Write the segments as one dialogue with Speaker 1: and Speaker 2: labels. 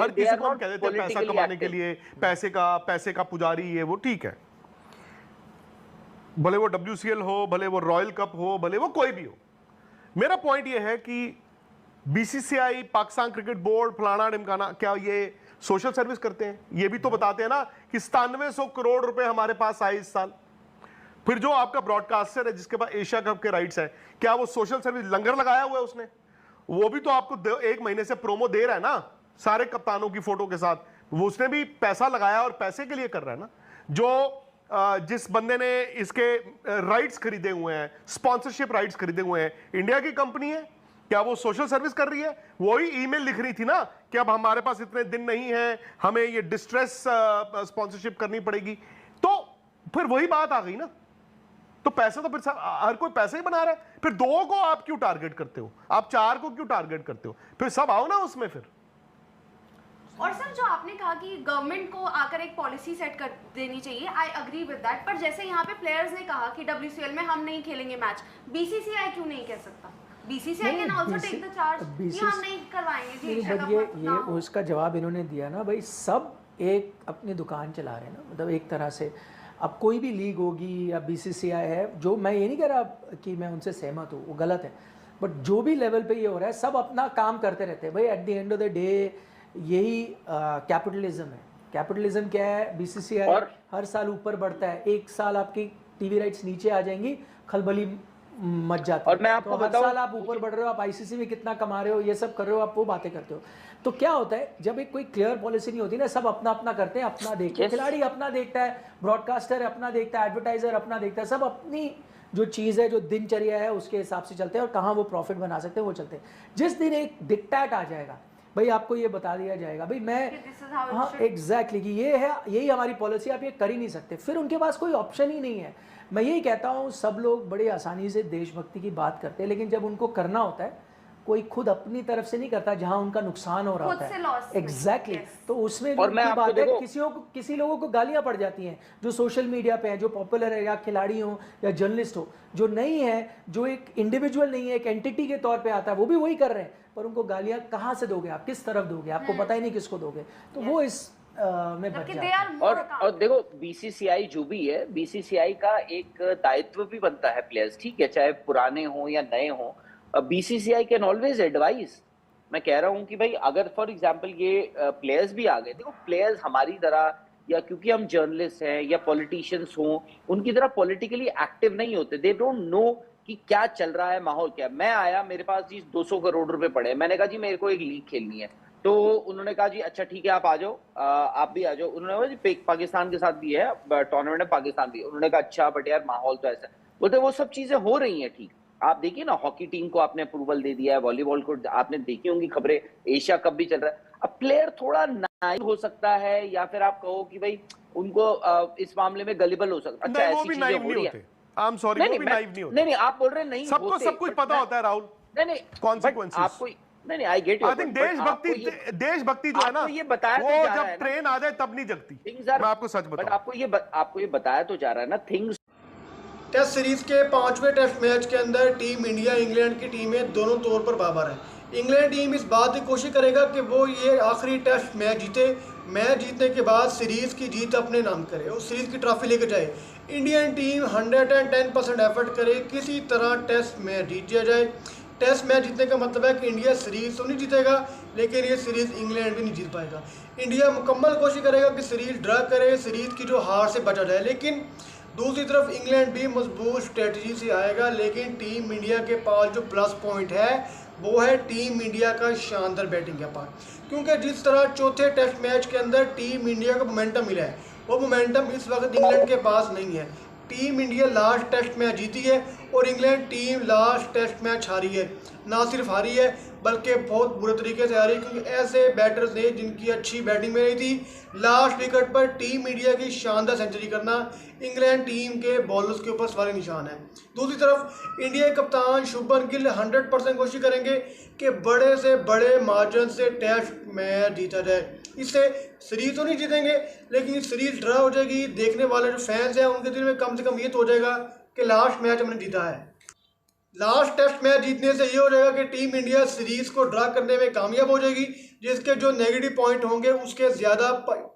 Speaker 1: हर किसी को हम कह देते हैं पैसा कमाने के लिए, पैसे का पुजारी, ये वो ठीक है, भले वो WCL हो, भले वो रॉयल कप हो, भले वो कोई भी हो। मेरा पॉइंट ये है कि BCCI, पाकिस्तान क्रिकेट बोर्ड, फलाना ढिमकाना, क्या ये सोशल सर्विस करते हैं? ये भी तो बताते हैं ना कि 9700 करोड़ रुपए हमारे पास आए इस साल। फिर जो आपका ब्रॉडकास्टर है जिसके पास एशिया कप के राइट्स है, क्या वो सोशल सर्विस लंगर लगाया हुआ है उसने? वो भी तो आपको 1 महीने से प्रोमो दे रहा है ना, सारे कप्तानों की फोटो के साथ। वो उसने भी पैसा लगाया और पैसे के लिए कर रहा है ना। जो जिस बंदे ने इसके राइट्स खरीदे हुए हैं, स्पॉन्सरशिप राइट्स खरीदे हुए हैं, इंडिया की कंपनी है, क्या वो सोशल सर्विस कर रही है? वही ईमेल लिख रही थी ना कि अब हमारे पास इतने दिन नहीं है, हमें ये डिस्ट्रेस स्पॉन्सरशिप करनी पड़ेगी। तो फिर वही बात आ गई ना। तो पैसा तो फिर हर कोई पैसा ही बना रहा है, फिर 2 को आप क्यों टारगेट करते हो? आप 4 को क्यों टारगेट करते हो? फिर सब आओ ना उसमें फिर।
Speaker 2: और सर, जो आपने कहा कि गवर्नमेंट को आकर एक पॉलिसी सेट कर देनी चाहिए, आई अग्री विद दैट। पर जैसे यहाँ पे प्लेयर्स ने कहा कि WCL में हम नहीं खेलेंगे मैच, BCCI क्यों नहीं कह सकता? BCCI can also take the charge कि हम नहीं करवाएंगे।
Speaker 3: ये उसका जवाब इन्होंने दिया ना भाई, सब एक अपनी दुकान चला रहे हैं ना, मतलब एक तरह से। अब कोई भी लीग होगी या BCCI है, जो मैं ये नहीं कह रहा कि मैं उनसे सहमत हूँ, वो गलत है, बट जो भी लेवल पे ये हो रहा है, सब अपना काम करते रहते हैं भाई। At the end of the day यही कैपिटलिज्म है। कैपिटलिज्म क्या है? BCCI हर साल ऊपर बढ़ता है, एक साल आपकी टीवी राइट्स नीचे आ जाएंगी, खलबली मच जाती है।
Speaker 4: और मैं आपको
Speaker 3: तो हर साल आप ऊपर बढ़ रहे हो, आप ICC में कितना कमा रहे हो, ये सब कर रहे हो, आप वो बातें करते हो। तो क्या होता है, जब एक कोई क्लियर पॉलिसी नहीं होती ना, सब अपना अपना करते हैं, अपना देखते हैं। खिलाड़ी अपना देखता है, ब्रॉडकास्टर अपना देखता है, एडवर्टाइजर अपना देखता है, सब अपनी जो चीज़ है, जो दिनचर्या है, उसके हिसाब से चलते हैं और कहाँ वो प्रॉफिट बना सकते हैं वो चलते हैं। जिस दिन एक डिक्टेट आ जाएगा भाई, आपको ये बता दिया जाएगा भाई मैं, हाँ एग्जैक्टली, कि ये है, यही हमारी पॉलिसी, आप ये कर ही नहीं सकते, फिर उनके पास कोई ऑप्शन ही नहीं है। मैं यही कहता हूँ, सब लोग बड़े आसानी से देशभक्ति की बात करते हैं, लेकिन जब उनको करना होता है, कोई खुद अपनी तरफ से नहीं करता, जहां उनका नुकसान हो रहा होता है। एग्जैक्टली। तो उसमें जो बात है, किसी लोगों को गालियां पड़ जाती हैं जो सोशल मीडिया पे हैं, जो पॉपुलर है, या खिलाड़ी हो या जर्नलिस्ट हो, जो नहीं है, जो एक इंडिविजुअल नहीं है, एक एंटिटी के तौर पे आता है, वो भी वही कर रहे हैं, पर उनको गालियां कहाँ से दोगे आप? किस तरफ दोगे? आपको पता ही नहीं किसको दोगे। तो वो इस में बच जाता है।
Speaker 4: और देखो, BCCI जो भी है, BCCI का एक दायित्व भी बनता है प्लेयर्स, ठीक है, चाहे पुराने हो या नए हो। BCCI can always advice. मैं कह रहा हूं कि भाई, अगर फॉर एग्जांपल ये प्लेयर्स भी आ गए, देखो प्लेयर्स हमारी तरह, या क्योंकि हम जर्नलिस्ट हैं या पॉलिटिशियंस हों, उनकी तरह पॉलिटिकली एक्टिव नहीं होते। दे डोंट नो कि क्या चल रहा है, माहौल क्या है। मैं आया, मेरे पास जी 200 करोड़ रुपए पड़े, मैंने कहा जी मेरे को एक लीग खेलनी है, तो उन्होंने कहा जी अच्छा ठीक है, आप आ जाओ, आप भी आ जाओ। उन्होंने कहा जी पाकिस्तान के साथ भी है टूर्नामेंट, पाकिस्तान भी। उन्होंने कहा अच्छा बट यार माहौल तो ऐसा, बोलते वो सब चीजें हो रही हैं, ठीक। आप देखिए ना, हॉकी टीम को आपने अप्रूवल दे दिया है, वॉलीबॉल को आपने देखी होंगी खबरें, एशिया कप भी चल रहा है। अब प्लेयर थोड़ा नाइव हो सकता है, या फिर आप कहो कि भाई उनको इस मामले में गलिबल हो सकता है। अच्छा, ऐसी चीजें हो रही है।
Speaker 1: I'm sorry, वो भी नाइव नहीं होते।
Speaker 4: नहीं, आप बोल रहे हैं नहीं होते,
Speaker 1: सबको सब कुछ पता होता है राहुल।
Speaker 4: नहीं, कॉन्सिक्वेंसेस आपको नहीं, I get you.
Speaker 1: I think देशभक्ति जो है ना,
Speaker 4: ये बताया
Speaker 1: वो जब ट्रेन आ जाए तब नहीं जगती। मैं आपको सच बताऊं,
Speaker 4: बट आपको ये बताया तो जा रहा है ना, थिंग्स।
Speaker 5: टेस्ट सीरीज के 5वें टेस्ट मैच के अंदर टीम इंडिया इंग्लैंड की टीमें दोनों तौर पर बाबर है। इंग्लैंड टीम इस बात की कोशिश करेगा कि वो ये आखिरी टेस्ट मैच जीते, मैच जीतने के बाद सीरीज़ की जीत अपने नाम करे और सीरीज़ की ट्रॉफी लेकर जाए। इंडियन टीम 110% एफर्ट करे, किसी तरह टेस्ट मैच जीत दिया जाए। टेस्ट मैच जीतने का मतलब है कि इंडिया सीरीज़ तो नहीं जीतेगा, लेकिन ये सीरीज़ इंग्लैंड भी नहीं जीत पाएगा। इंडिया मुकम्मल कोशिश करेगा कि सीरीज़ ड्रा करे, सीरीज़ की जो हार से बचा जाए। लेकिन दूसरी तरफ इंग्लैंड भी मजबूत स्ट्रेटजी से आएगा, लेकिन टीम इंडिया के पास जो प्लस पॉइंट है वो है टीम इंडिया का शानदार बैटिंग के पास। क्योंकि जिस तरह चौथे टेस्ट मैच के अंदर टीम इंडिया को मोमेंटम मिला है, वो मोमेंटम इस वक्त इंग्लैंड के पास नहीं है। Team India last test match जीती है और England team last test match हारी है। ना सिर्फ हारी है बल्कि बहुत बुरे तरीके से हारी, क्योंकि ऐसे बैटर्स थे जिनकी अच्छी बैटिंग में रही थी। लास्ट विकेट पर टीम इंडिया की शानदार सेंचुरी करना इंग्लैंड टीम के बॉलर्स के ऊपर सवाल निशान है। दूसरी तरफ इंडिया के कप्तान शुभमन गिल 100% कोशिश करेंगे कि बड़े से बड़े मार्जिन से टेस्ट मैच जीता जाए। इससे सीरीज तो नहीं जीतेंगे, लेकिन सीरीज ड्रा हो जाएगी। देखने वाले जो फैंस हैं उनके दिल में कम से कम ये तो हो जाएगा कि लास्ट मैच हमने जीता है। लास्ट टेस्ट मैच जीतने से ये हो जाएगा कि टीम इंडिया सीरीज को ड्रा करने में कामयाब हो जाएगी। जिसके जो नेगेटिव पॉइंट होंगे उसके ज़्यादा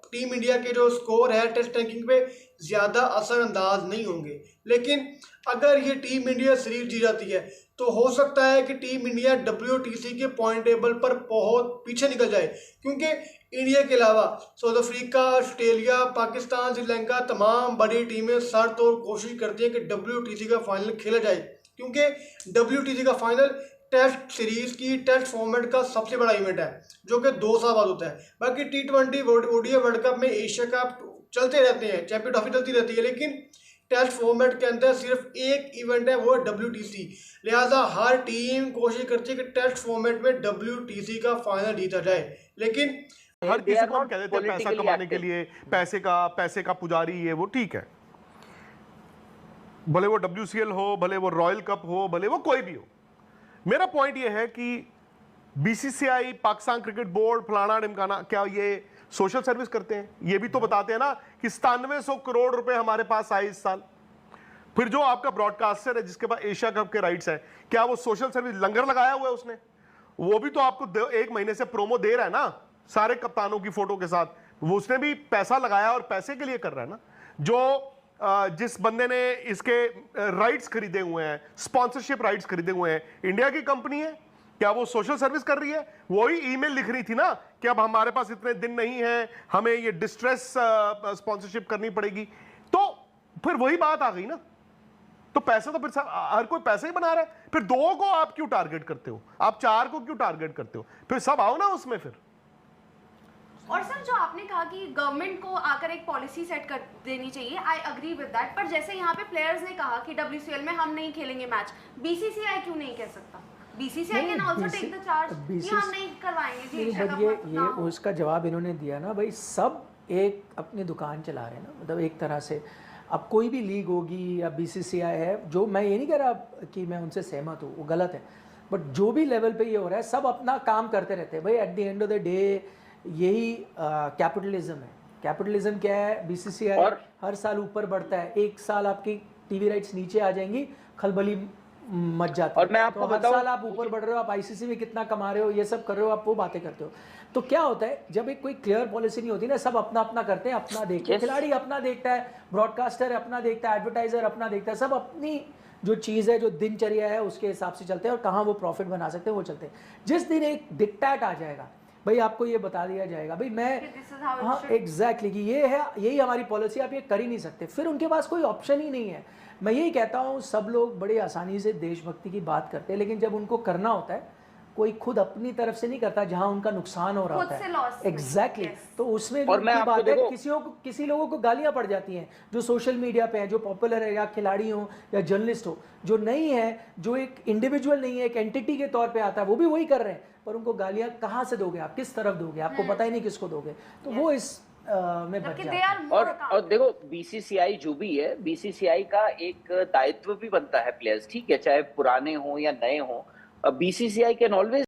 Speaker 5: टीम इंडिया के जो स्कोर है टेस्ट रैंकिंग पे ज़्यादा असरअंदाज नहीं होंगे। लेकिन अगर ये टीम इंडिया सीरीज जीत जाती है तो हो सकता है कि टीम इंडिया WTC के पॉइंट टेबल पर बहुत पीछे निकल जाए, क्योंकि इंडिया के अलावा south Africa, Australia, Pakistan, Sri Lanka तमाम बड़ी टीमें सर तोड़ कोशिश करती हैं कि WTC का फाइनल खेला जाए, क्योंकि WTC का फाइनल टेस्ट सीरीज की टेस्ट फॉर्मेट का सबसे बड़ा इवेंट है जो कि 2 साल बाद होता है। बाकी T20 ODI वर्ल्ड कप में एशिया कप चलते रहते हैं, चैंपियन ट्रॉफी चलती रहती है, लेकिन टेस्ट फॉर्मेट के अंदर सिर्फ एक इवेंट है, वो है WTC। लिहाजा हर टीम कोशिश करती है कि टेस्ट फॉर्मेट में WTC का फाइनल जीता जाए, लेकिन
Speaker 1: हर
Speaker 4: They
Speaker 1: किसी
Speaker 4: are
Speaker 1: को हम
Speaker 4: not
Speaker 1: कह देते हैं पैसा
Speaker 4: politically
Speaker 1: कमाने के
Speaker 4: active.
Speaker 1: लिए पैसे का पुजारी, ये वो ठीक है, भले वो WCL हो, भले वो रॉयल कप हो, भले वो कोई भी हो। मेरा पॉइंट ये है कि BCCI, पाकिस्तान क्रिकेट बोर्ड, फलाना ढिमकाना, क्या ये सोशल सर्विस करते हैं? ये भी तो बताते हैं ना कि 9700 करोड़ रुपए हमारे पास आए इस साल। फिर जो आपका ब्रॉडकास्टर है जिसके पास एशिया कप के राइट्स है, क्या वो सोशल सर्विस लंगर लगाया हुआ है उसने? वो भी तो आपको 1 महीने से प्रोमो दे रहा है ना, सारे कप्तानों की फोटो के साथ। वो उसने भी पैसा लगाया और पैसे के लिए कर रहा है ना। जो जिस बंदे ने इसके राइट्स खरीदे हुए हैं, स्पॉन्सरशिप राइट्स खरीदे हुए हैं, इंडिया की कंपनी है, क्या वो सोशल सर्विस कर रही है? वही ईमेल लिख रही थी ना कि अब हमारे पास इतने दिन नहीं है, हमें ये डिस्ट्रेस स्पॉन्सरशिप करनी पड़ेगी। तो फिर वही बात आ गई ना। तो पैसा तो फिर हर कोई पैसा ही बना रहा है। फिर 2 को आप क्यों टारगेट करते हो? आप 4 को क्यों टारगेट करते हो? फिर सब आओ ना उसमें फिर।
Speaker 2: और सर, जो आपने कहा कि गवर्नमेंट को आकर एक पॉलिसी सेट कर देनी चाहिए, आई अग्री विद दैट। पर जैसे यहाँ पे प्लेयर्स ने कहा कि WCL में हम नहीं खेलेंगे मैच, BCCI क्यों नहीं कह सकता? BCCI can also take the charge कि हम नहीं करवाएंगे जी।
Speaker 3: बट ये उसका जवाब इन्होंने दिया ना भाई, सब एक अपनी दुकान चला रहे हैं ना, मतलब एक तरह से। अब कोई भी लीग होगी या BCCI है, जो मैं ये नहीं कह रहा कि मैं उनसे सहमत हूँ, वो गलत है, बट जो भी लेवल पे ये हो रहा है सब अपना काम करते रहते हैं भाई। At the end of the day यही कैपिटलिज्म है। कैपिटलिज्म क्या है? BCCI
Speaker 4: और
Speaker 3: हर साल ऊपर बढ़ता है, एक साल आपकी टीवी राइट्स नीचे आ जाएंगी, खलबली मच जाती है।
Speaker 4: और मैं आपको
Speaker 3: तो हर
Speaker 4: बताऊं,
Speaker 3: साल आप ऊपर बढ़ रहे हो, आप ICC में कितना कमा रहे हो, ये सब कर रहे हो, आप वो बातें करते हो। तो क्या होता है जब एक कोई क्लियर पॉलिसी नहीं होती ना, सब अपना अपना करते हैं, अपना देखते हैं, खिलाड़ी अपना देखता है, ब्रॉडकास्टर अपना देखता है, एडवर्टाइजर अपना देखता है, सब अपनी जो चीज़ है, जो दिनचर्या है, उसके हिसाब से चलते हैं और कहाँ वो प्रॉफिट बना सकते हैं वो चलते हैं। जिस दिन एक डिक्टेट आ जाएगा भाई, आपको ये बता दिया जाएगा भाई मैं, हाँ एग्जैक्टली, कि ये है, यही हमारी पॉलिसी, आप ये कर ही नहीं सकते, फिर उनके पास कोई ऑप्शन ही नहीं है। मैं यही कहता हूँ, सब लोग बड़े आसानी से देशभक्ति की बात करते हैं, लेकिन जब उनको करना होता है कोई खुद अपनी तरफ से नहीं करता, जहां उनका नुकसान हो रहा होता है। एग्जैक्टली। तो उसमें जो बात है, किसी लोगों को गालियां पड़ जाती हैं जो सोशल मीडिया पे हैं, जो पॉपुलर है, या खिलाड़ी हो या जर्नलिस्ट हो, जो नहीं है, जो एक इंडिविजुअल नहीं है, एक एंटिटी के तौर पे आता है, वो भी वही कर रहे हैं, पर उनको गालियां कहाँ से दोगे आप, किस तरफ दोगे, आपको पता ही नहीं किसको दोगे, तो वो इस में बच जाते हैं।
Speaker 4: और देखो, BCCI जो भी है, BCCI का एक दायित्व भी बनता है प्लेयर्स, ठीक है, चाहे पुराने हो या नए हो। BCCI can always